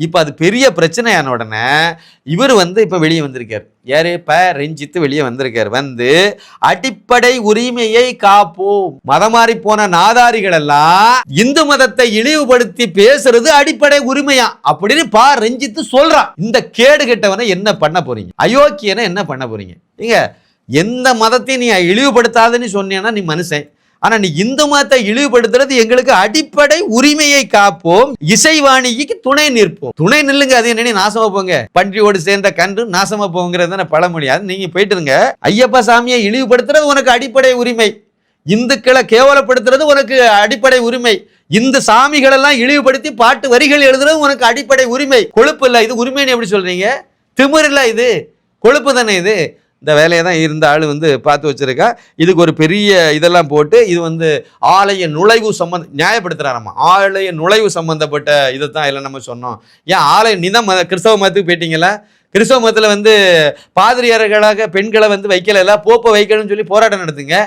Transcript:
இப்போ அது பெரிய பிரச்சனையான உடனே இவர் இப்போ வெளியே வந்திருக்கார். யாரு? ரஞ்சித் வெளியே வந்திருக்கார். அடிப்படை உரிமையை காப்போம், மதம் மாறி போன நாதாரிகள் எல்லாம் இந்து மதத்தை இழிவுபடுத்தி பேசுறது அடிப்படை உரிமையா அப்படின்னு ரஞ்சித் சொல்றான். இந்த கேடு கெட்டவனை என்ன பண்ண போறீங்க? அயோக்கியனை என்ன பண்ண போறீங்க? நீங்க எந்த மதத்தையும் நீ இழிவுபடுத்தாதுன்னு சொன்னீங்கன்னா நீ மனுஷன். ஆனா நீ இந்து மதத்தை இழிவுபடுத்துறது எங்களுக்கு அடிப்படை உரிமையை காப்போம், இசைவாணிக்கு துணை நிற்போம். துணை நில்லுங்க, அது என்ன நாசமா போங்க, பன்றியோடு சேர்ந்த கன்று நாசமா போங்கிறது பழமொழி. அது நீங்க போயிட்டு இருங்க. ஐயப்பா சாமியை இழிவுபடுத்துறது உனக்கு அடிப்படை உரிமை, இந்துக்களை கேவலப்படுத்துறது உனக்கு அடிப்படை உரிமை, இந்த சாமிகள் எல்லாம் இழிவுபடுத்தி பாட்டு வரிகள் எழுதுறது உனக்கு அடிப்படை உரிமை. கொழுப்பு இல்ல இது உரிமைன்னு எப்படி சொல்றீங்க? திமிர் இல்ல இது, கொழுப்பு தானே இது. இந்த வேலையை தான் இருந்த ஆள் பார்த்து வச்சிருக்கா. இதுக்கு ஒரு பெரிய இதெல்லாம் போட்டு இது ஆலய நுழைவு நியாயப்படுத்துறாராமா. ஆலய நுழைவு சம்பந்தப்பட்ட இதைத்தான் இல்லை நம்ம சொன்னோம். ஏன் ஆலயம் நீ தான் கிறிஸ்தவ மதத்துக்கு போயிட்டீங்களா? கிறிஸ்தவ மதத்தில் பாதிரியார்களாக பெண்களை வைக்கல, போப்பை வைக்கணும்னு சொல்லி போராட்டம் நடத்துங்க.